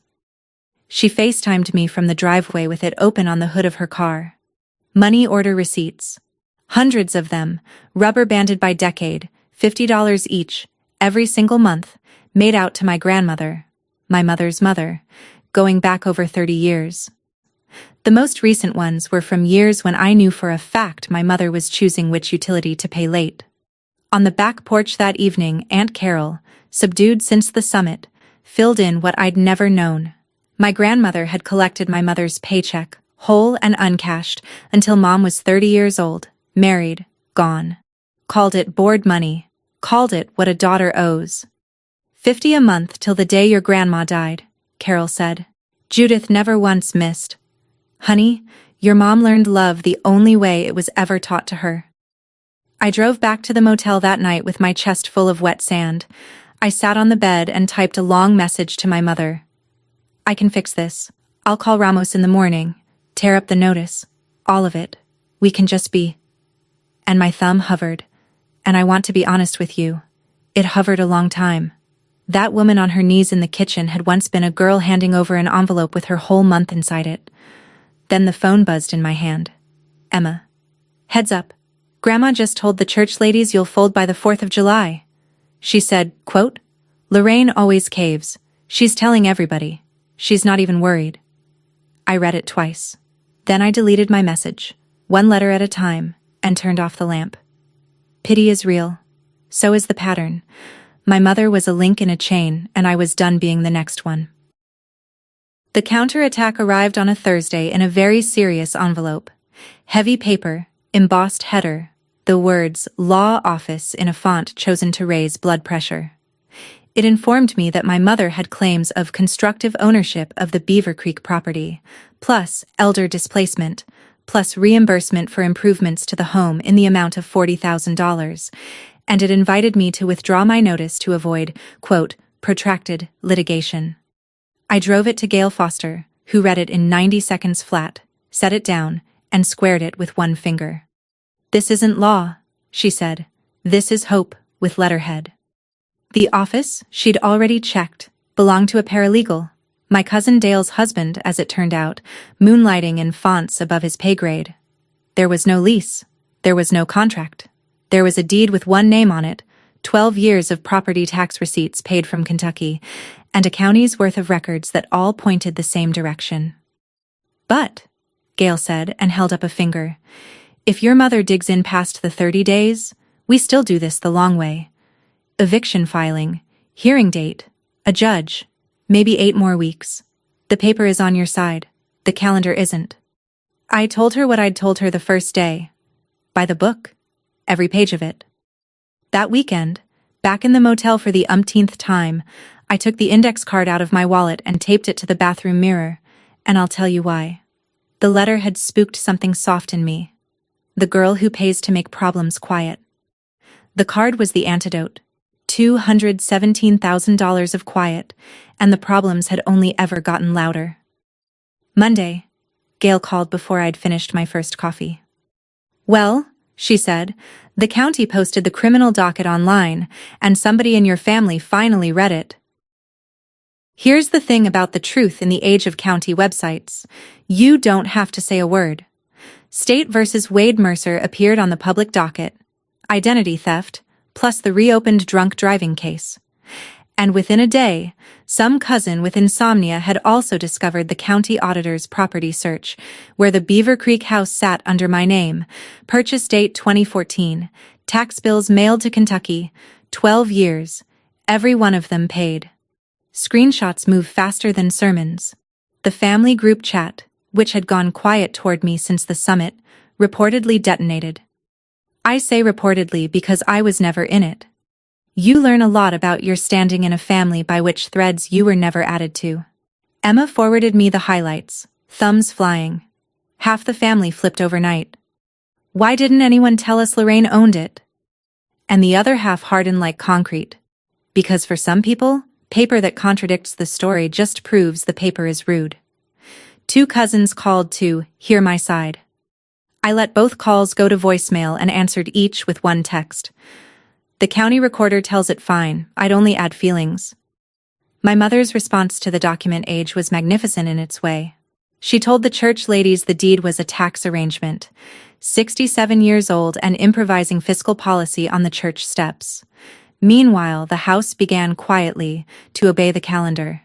She FaceTimed me from the driveway with it open on the hood of her car. Money order receipts. Hundreds of them, rubber-banded by decade, $50 each, every single month, made out to my grandmother, my mother's mother, going back over 30 years. The most recent ones were from years when I knew for a fact my mother was choosing which utility to pay late. On the back porch that evening, Aunt Carol, subdued since the summit, filled in what I'd never known. My grandmother had collected my mother's paycheck, whole and uncashed, until Mom was 30 years old, married, gone. Called it board money, called it what a daughter owes. $50 a month till the day your grandma died, Carol said. Judith never once missed. Honey, your mom learned love the only way it was ever taught to her. I drove back to the motel that night with my chest full of wet sand. I sat on the bed and typed a long message to my mother. I can fix this. I'll call Ramos in the morning, tear up the notice, all of it. We can just be. And my thumb hovered. And I want to be honest with you. It hovered a long time. That woman on her knees in the kitchen had once been a girl handing over an envelope with her whole month inside it. Then the phone buzzed in my hand. Emma. Heads up. Grandma just told the church ladies you'll fold by the 4th of July. She said, quote, Lorraine always caves. She's telling everybody. She's not even worried. I read it twice. Then I deleted my message, 1 letter at a time, and turned off the lamp. Pity is real. So is the pattern. My mother was a link in a chain, and I was done being the next one. The counterattack arrived on a Thursday in a very serious envelope. Heavy paper, embossed header, the words Law Office in a font chosen to raise blood pressure. It informed me that my mother had claims of constructive ownership of the Beaver Creek property, plus elder displacement, plus reimbursement for improvements to the home in the amount of $40,000, and it invited me to withdraw my notice to avoid, quote, protracted litigation. I drove it to Gail Foster, who read it in 90 seconds flat, set it down, and squared it with one finger. This isn't law, she said. This is hope, with letterhead. The office, she'd already checked, belonged to a paralegal, my cousin Dale's husband, as it turned out, moonlighting in fonts above his pay grade. There was no lease. There was no contract. There was a deed with one name on it, 12 years of property tax receipts paid from Kentucky, and a county's worth of records that all pointed the same direction. But, Gail said and held up a finger, if your mother digs in past the 30 days, we still do this the long way. Eviction filing, hearing date, a judge, maybe 8 more weeks. The paper is on your side, the calendar isn't. I told her what I'd told her the first day. By the book. Every page of it. That weekend, back in the motel for the umpteenth time, I took the index card out of my wallet and taped it to the bathroom mirror, and I'll tell you why. The letter had spooked something soft in me. The girl who pays to make problems quiet. The card was the antidote. $217,000 of quiet, and the problems had only ever gotten louder. Monday, Gail called before I'd finished my first coffee. Well, she said. The county posted the criminal docket online, and somebody in your family finally read it. Here's the thing about the truth in the age of county websites. You don't have to say a word. State versus Wade Mercer appeared on the public docket. Identity theft, plus the reopened drunk driving case. And within a day, some cousin with insomnia had also discovered the county auditor's property search, where the Beaver Creek house sat under my name. Purchase date 2014. Tax bills mailed to Kentucky. 12 years. Every one of them paid. Screenshots move faster than sermons. The family group chat, which had gone quiet toward me since the summit, reportedly detonated. I say reportedly because I was never in it. You learn a lot about your standing in a family by which threads you were never added to. Emma forwarded me the highlights, thumbs flying. Half the family flipped overnight. Why didn't anyone tell us Lorraine owned it? And the other half hardened like concrete. Because for some people, paper that contradicts the story just proves the paper is rude. 2 cousins called to hear my side. I let both calls go to voicemail and answered each with one text. The county recorder tells it fine, I'd only add feelings. My mother's response to the document age was magnificent in its way. She told the church ladies the deed was a tax arrangement, 67 years old and improvising fiscal policy on the church steps. Meanwhile, the house began quietly to obey the calendar.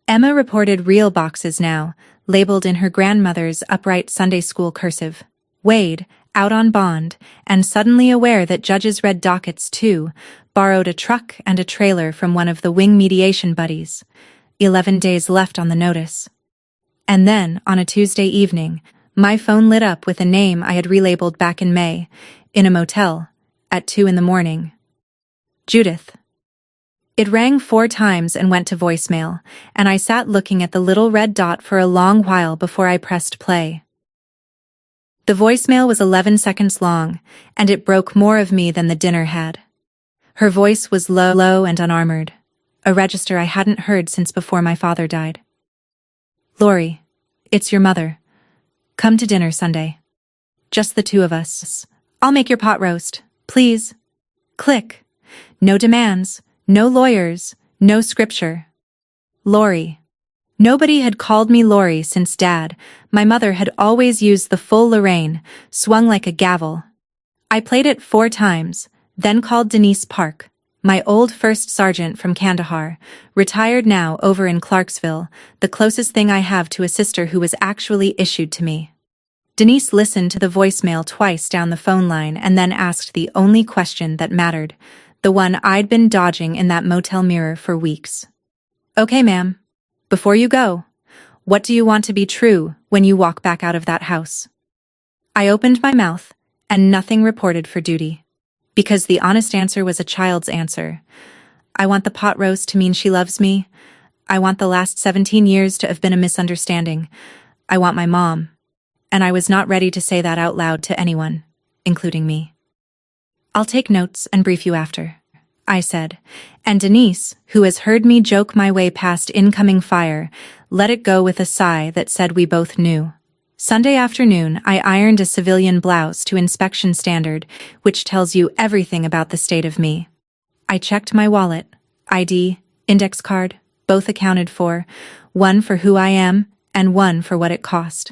Emma reported real boxes now, labeled in her grandmother's upright Sunday school cursive. Wade, out on bond, and suddenly aware that judges read dockets too, borrowed a truck and a trailer from one of the wing mediation buddies. 11 days left on the notice. And then, on a Tuesday evening, my phone lit up with a name I had relabeled back in May, in a motel, at 2 a.m. Judith. It rang 4 times and went to voicemail, and I sat looking at the little red dot for a long while before I pressed play. The voicemail was 11 seconds long, and it broke more of me than the dinner had. Her voice was low and unarmored, a register I hadn't heard since before my father died. Lori, it's your mother. Come to dinner Sunday. Just the 2 of us. I'll make your pot roast, please. Click. No demands, no lawyers, no scripture. Lori. Nobody had called me Lori since Dad. My mother had always used the full Lorraine, swung like a gavel. I played it 4 times, then called Denise Park, my old first sergeant from Kandahar, retired now over in Clarksville, the closest thing I have to a sister who was actually issued to me. Denise listened to the voicemail twice down the phone line and then asked the only question that mattered, the one I'd been dodging in that motel mirror for weeks. Okay, ma'am. Before you go, what do you want to be true when you walk back out of that house? I opened my mouth, and nothing reported for duty. Because the honest answer was a child's answer. I want the pot roast to mean she loves me. I want the last 17 years to have been a misunderstanding. I want my mom. And I was not ready to say that out loud to anyone, including me. I'll take notes and brief you after, I said, and Denise, who has heard me joke my way past incoming fire, let it go with a sigh that said we both knew. Sunday afternoon, I ironed a civilian blouse to inspection standard, which tells you everything about the state of me. I checked my wallet, ID, index card, both accounted for, one for who I am and one for what it cost.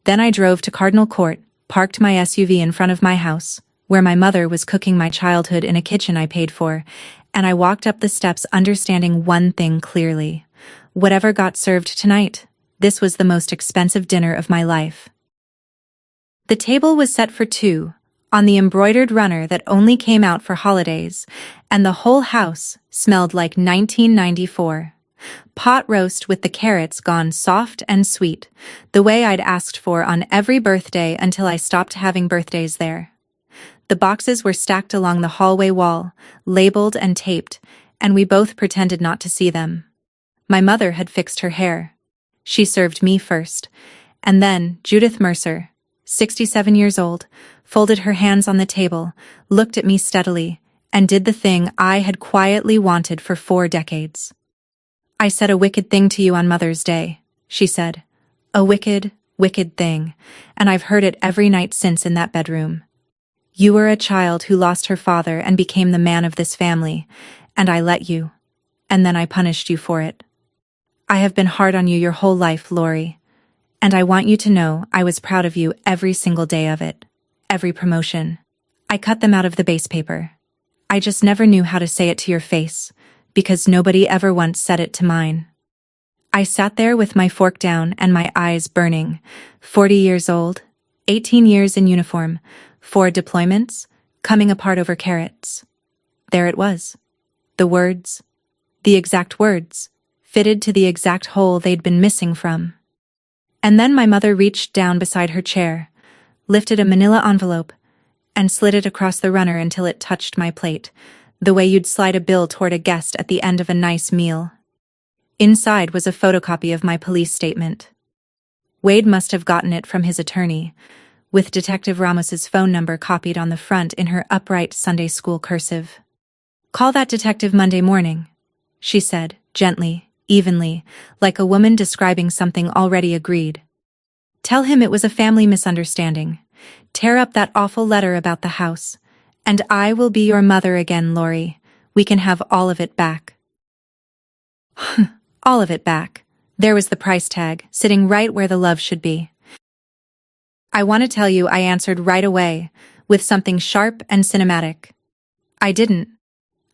Then I drove to Cardinal Court, parked my SUV in front of my house, where my mother was cooking my childhood in a kitchen I paid for, and I walked up the steps understanding one thing clearly. Whatever got served tonight, this was the most expensive dinner of my life. The table was set for 2, on the embroidered runner that only came out for holidays, and the whole house smelled like 1994. Pot roast with the carrots gone soft and sweet, the way I'd asked for on every birthday until I stopped having birthdays there. The boxes were stacked along the hallway wall, labeled and taped, and we both pretended not to see them. My mother had fixed her hair. She served me first, and then Judith Mercer, 67 years old, folded her hands on the table, looked at me steadily, and did the thing I had quietly wanted for 4 decades. I said a wicked thing to you on Mother's Day, she said. A wicked, wicked thing, and I've heard it every night since in that bedroom. You were a child who lost her father and became the man of this family, and I let you. And then I punished you for it. I have been hard on you your whole life, Lori. And I want you to know I was proud of you every single day of it. Every promotion. I cut them out of the base paper. I just never knew how to say it to your face, because nobody ever once said it to mine. I sat there with my fork down and my eyes burning. 40 years old, 18 years in uniform, 4 deployments, coming apart over carrots. There it was. The words. The exact words, fitted to the exact hole they'd been missing from. And then my mother reached down beside her chair, lifted a manila envelope, and slid it across the runner until it touched my plate, the way you'd slide a bill toward a guest at the end of a nice meal. Inside was a photocopy of my police statement. Wade must have gotten it from his attorney, with Detective Ramos's phone number copied on the front in her upright Sunday school cursive. "Call that detective Monday morning," she said, gently, evenly, like a woman describing something already agreed. "Tell him it was a family misunderstanding. Tear up that awful letter about the house. And I will be your mother again, Lori. We can have all of it back." All of it back. There was the price tag, sitting right where the love should be. "I want to tell you," I answered right away, with something sharp and cinematic. I didn't.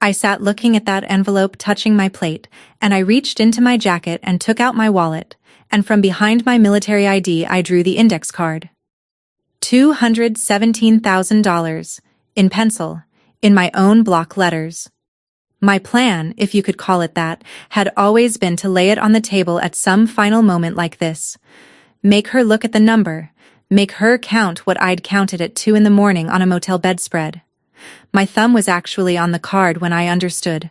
I sat looking at that envelope touching my plate, and I reached into my jacket and took out my wallet, and from behind my military ID I drew the index card. $217,000, in pencil, in my own block letters. My plan, if you could call it that, had always been to lay it on the table at some final moment like this. Make her look at the number, make her count what I'd counted at 2 in the morning on a motel bedspread. My thumb was actually on the card when I understood,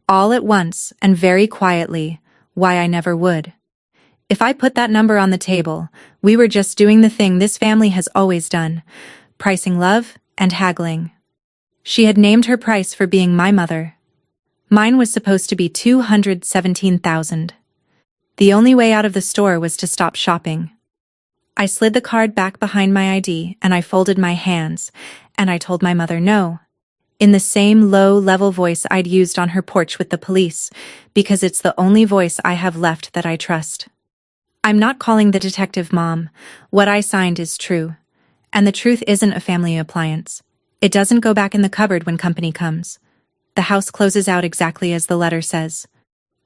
all at once and very quietly, why I never would. If I put that number on the table, we were just doing the thing this family has always done, pricing love and haggling. She had named her price for being my mother. Mine was supposed to be $217,000. The only way out of the store was to stop shopping. I slid the card back behind my ID and I folded my hands, and I told my mother no, in the same low-level voice I'd used on her porch with the police, because it's the only voice I have left that I trust. I'm not calling the detective Mom. What I signed is true. And the truth isn't a family appliance. It doesn't go back in the cupboard when company comes. The house closes out exactly as the letter says.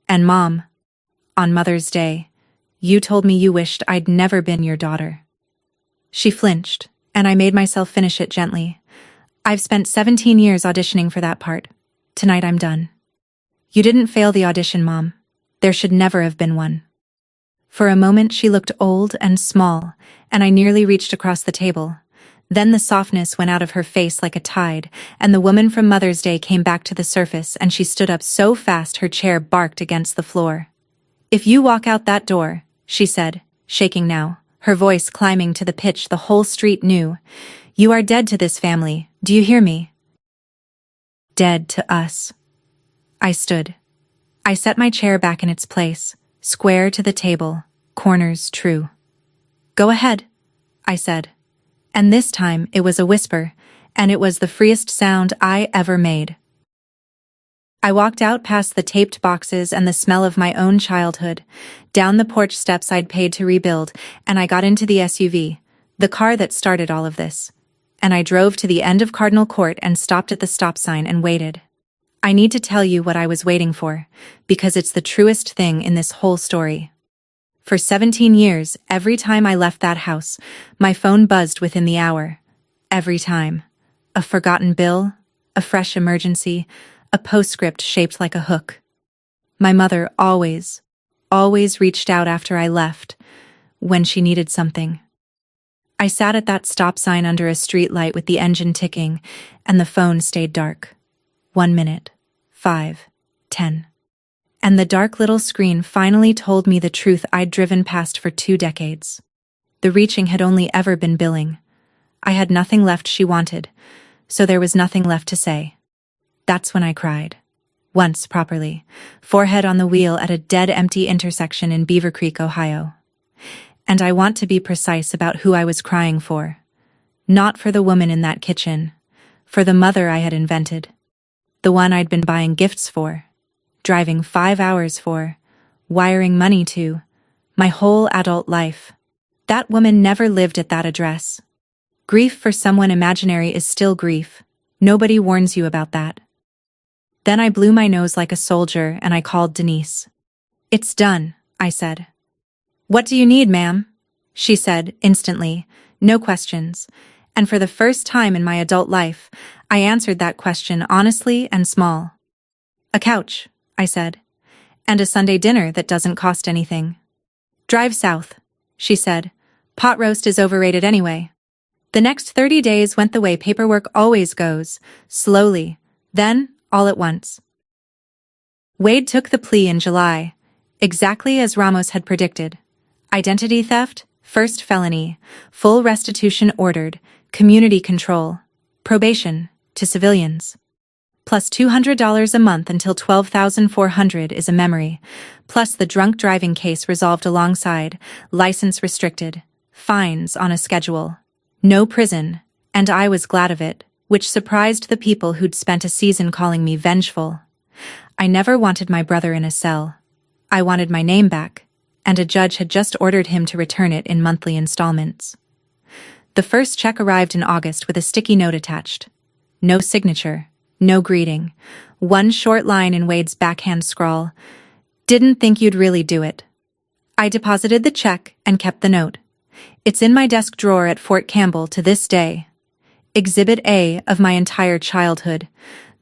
And Mom, on Mother's Day, you told me you wished I'd never been your daughter. She flinched, and I made myself finish it gently. I've spent 17 years auditioning for that part. Tonight I'm done. You didn't fail the audition, Mom. There should never have been one. For a moment she looked old and small, and I nearly reached across the table. Then the softness went out of her face like a tide, and the woman from Mother's Day came back to the surface, and she stood up so fast her chair barked against the floor. "If you walk out that door," she said, shaking now, her voice climbing to the pitch the whole street knew, "you are dead to this family, do you hear me? Dead to us." I stood. I set my chair back in its place, square to the table, corners true. "Go ahead," I said. And this time it was a whisper, and it was the freest sound I ever made. I walked out past the taped boxes and the smell of my own childhood, down the porch steps I'd paid to rebuild, and I got into the SUV, the car that started all of this. And I drove to the end of Cardinal Court and stopped at the stop sign and waited. I need to tell you what I was waiting for, because it's the truest thing in this whole story. For 17 years, every time I left that house, my phone buzzed within the hour. Every time. A forgotten bill, a fresh emergency, a postscript shaped like a hook. My mother always reached out after I left, when she needed something. I sat at that stop sign under a street light with the engine ticking, and the phone stayed dark. 1 minute, 5, 10. And the dark little screen finally told me the truth I'd driven past for 2 decades. The reaching had only ever been billing. I had nothing left she wanted, so there was nothing left to say. That's when I cried. Once properly, forehead on the wheel at a dead-empty intersection in Beaver Creek, Ohio. And I want to be precise about who I was crying for. Not for the woman in that kitchen. for the mother I had invented. The one I'd been buying gifts for, driving 5 hours for, wiring money to, my whole adult life. That woman never lived at that address. Grief for someone imaginary is still grief. Nobody warns you about that. Then I blew my nose like a soldier and I called Denise. "It's done," I said. "What do you need, ma'am?" she said instantly, no questions, and for the first time in my adult life, I answered that question honestly and small. "A couch," I said, "and a Sunday dinner that doesn't cost anything." "Drive south," she said. "Pot roast is overrated anyway." The next 30 days went the way paperwork always goes, slowly, then all at once. Wade took the plea in July, exactly as Ramos had predicted. Identity theft, first felony, full restitution ordered, community control, probation, to civilians. Plus $200 a month until $12,400 is a memory, plus the drunk driving case resolved alongside, license restricted, fines on a schedule. No prison, and I was glad of it, which surprised the people who'd spent a season calling me vengeful. I never wanted my brother in a cell. I wanted my name back, and a judge had just ordered him to return it in monthly installments. The first check arrived in August with a sticky note attached. No signature, no greeting. One short line in Wade's backhand scrawl. "Didn't think you'd really do it." I deposited the check and kept the note. It's in my desk drawer at Fort Campbell to this day. Exhibit A of my entire childhood,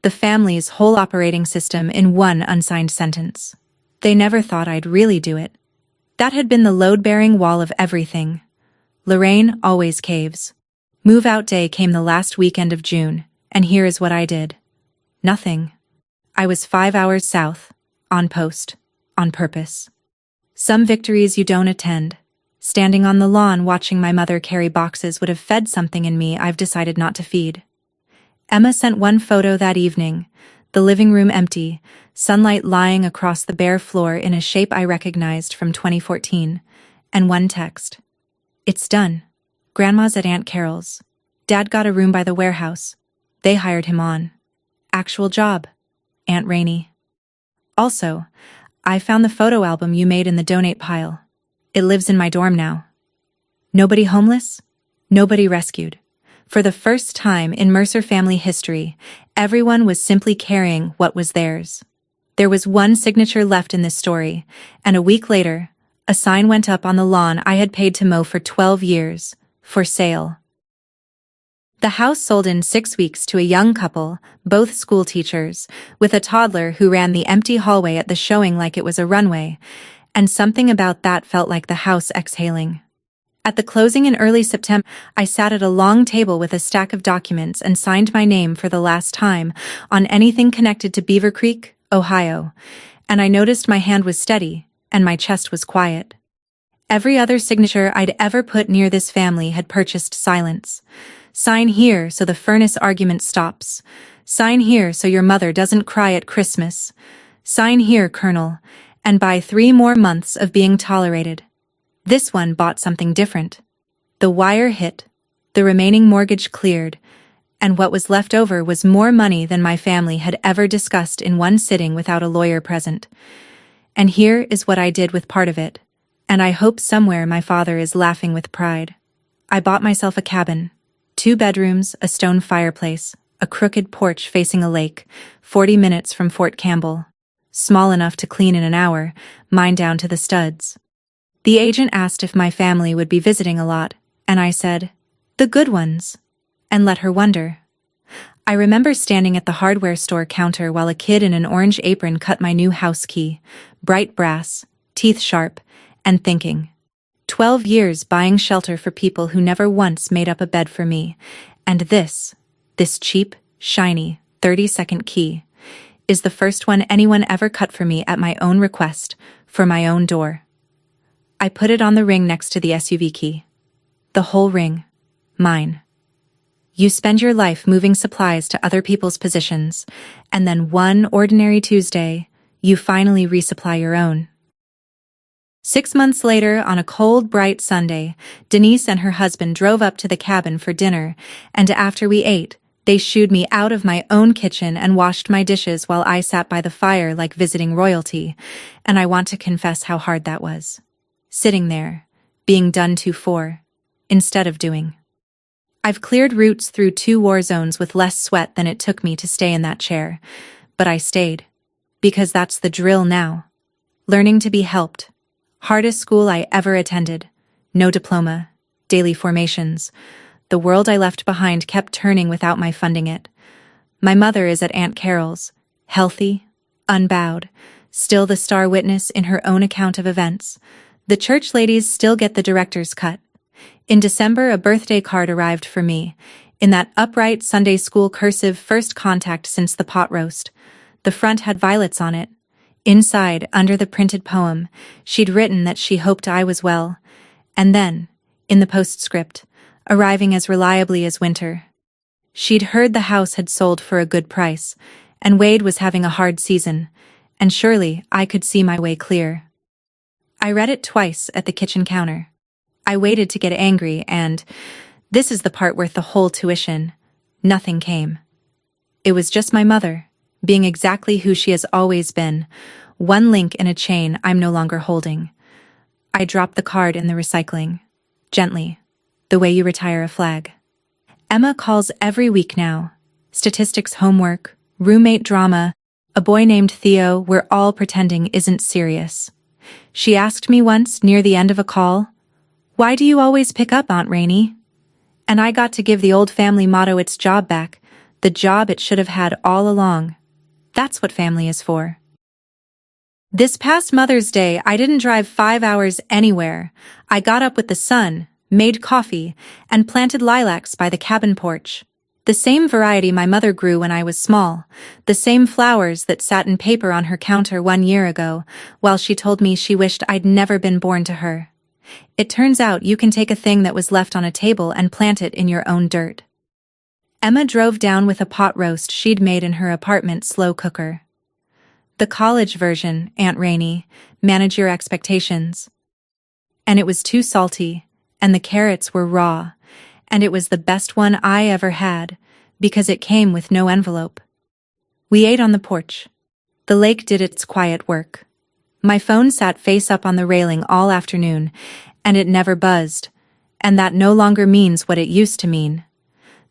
the family's whole operating system in one unsigned sentence. They never thought I'd really do it. That had been the load-bearing wall of everything. Lorraine always caves. Move-out day came the last weekend of June, and here is what I did. Nothing. I was 5 hours south, on post, on purpose. Some victories you don't attend. Standing on the lawn watching my mother carry boxes would have fed something in me I've decided not to feed. Emma sent one photo that evening, the living room empty, sunlight lying across the bare floor in a shape I recognized from 2014, and one text. "It's done. Grandma's at Aunt Carol's. Dad got a room by the warehouse. They hired him on. Actual job. Aunt Rainey. Also, I found the photo album you made in the donate pile. It lives in my dorm now. Nobody homeless? Nobody rescued. For the first time in Mercer family history, everyone was simply carrying what was theirs. There was one signature left in this story, and a week later, a sign went up on the lawn I had paid to mow for 12 years, for sale. The house sold in 6 weeks to a young couple, both school teachers, with a toddler who ran the empty hallway at the showing like it was a runway, and something about that felt like the house exhaling. At the closing in early September, I sat at a long table with a stack of documents and signed my name for the last time on anything connected to Beaver Creek, Ohio, and I noticed my hand was steady and my chest was quiet. Every other signature I'd ever put near this family had purchased silence. Sign here so the furnace argument stops. Sign here so your mother doesn't cry at Christmas. Sign here, Colonel, and buy 3 more months of being tolerated. This one bought something different. The wire hit, the remaining mortgage cleared, and what was left over was more money than my family had ever discussed in one sitting without a lawyer present. And here is what I did with part of it, and I hope somewhere my father is laughing with pride. I bought myself a cabin, 2 bedrooms, a stone fireplace, a crooked porch facing a lake, 40 minutes from Fort Campbell. Small enough to clean in an hour, mine down to the studs. The agent asked if my family would be visiting a lot, and I said, "The good ones," and let her wonder. I remember standing at the hardware store counter while a kid in an orange apron cut my new house key, bright brass, teeth sharp, and thinking, 12 years buying shelter for people who never once made up a bed for me, and this cheap, shiny, 30-second key, is the first one anyone ever cut for me at my own request, for my own door. I put it on the ring next to the SUV key. The whole ring. Mine. You spend your life moving supplies to other people's positions, and then one ordinary Tuesday, you finally resupply your own. 6 months later, on a cold, bright Sunday, Denise and her husband drove up to the cabin for dinner, and after we ate, They shooed me out of my own kitchen and washed my dishes while I sat by the fire like visiting royalty, and I want to confess how hard that was. Sitting there, being done to for, instead of doing. I've cleared routes through 2 war zones with less sweat than it took me to stay in that chair, but I stayed. Because that's the drill now. Learning to be helped. Hardest school I ever attended. No diploma. Daily formations. The world I left behind kept turning without my funding it. My mother is at Aunt Carol's. Healthy. Unbowed. Still the star witness in her own account of events. The church ladies still get the director's cut. In December, a birthday card arrived for me. In that upright Sunday school cursive first contact since the pot roast. The front had violets on it. Inside, under the printed poem, she'd written that she hoped I was well. And then, in the postscript, arriving as reliably as winter. She'd heard the house had sold for a good price, and Wade was having a hard season, and surely I could see my way clear. I read it twice at the kitchen counter. I waited to get angry and, this is the part worth the whole tuition, nothing came. It was just my mother, being exactly who she has always been, one link in a chain I'm no longer holding. I dropped the card in the recycling, gently, the way you retire a flag. Emma calls every week now. Statistics homework, roommate drama, a boy named Theo we're all pretending isn't serious. She asked me once near the end of a call, "Why do you always pick up, Aunt Rainey?" And I got to give the old family motto its job back, the job it should have had all along. That's what family is for. This past Mother's Day, I didn't drive 5 hours anywhere. I got up with the sun, made coffee, and planted lilacs by the cabin porch. The same variety my mother grew when I was small, the same flowers that sat in paper on her counter 1 year ago, while she told me she wished I'd never been born to her. It turns out you can take a thing that was left on a table and plant it in your own dirt. Emma drove down with a pot roast she'd made in her apartment slow cooker. The college version, Aunt Rainey, manage your expectations. And it was too salty, and the carrots were raw, and it was the best one I ever had, because it came with no envelope. We ate on the porch. The lake did its quiet work. My phone sat face up on the railing all afternoon, and it never buzzed, and that no longer means what it used to mean.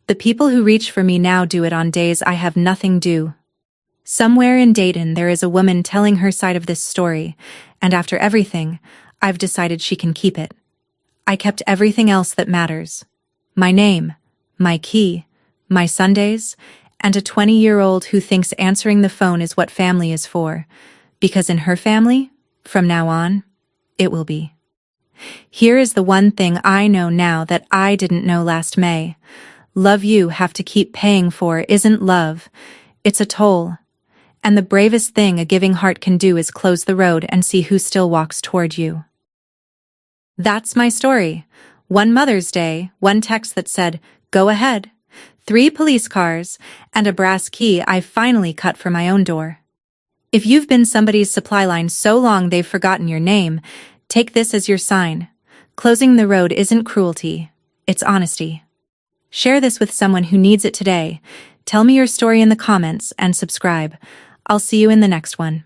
The people who reach for me now do it on days I have nothing due. Somewhere in Dayton there is a woman telling her side of this story, and after everything, I've decided she can keep it. I kept everything else that matters. My name, my key, my Sundays, and a 20-year-old who thinks answering the phone is what family is for, because in her family, from now on, it will be. Here is the one thing I know now that I didn't know last May. Love you have to keep paying for isn't love, it's a toll. And the bravest thing a giving heart can do is close the road and see who still walks toward you. That's my story. One Mother's Day, one text that said, "Go ahead." 3 police cars, and a brass key I finally cut for my own door. If you've been somebody's supply line so long they've forgotten your name, take this as your sign. Closing the road isn't cruelty, it's honesty. Share this with someone who needs it today. Tell me your story in the comments and subscribe. I'll see you in the next one.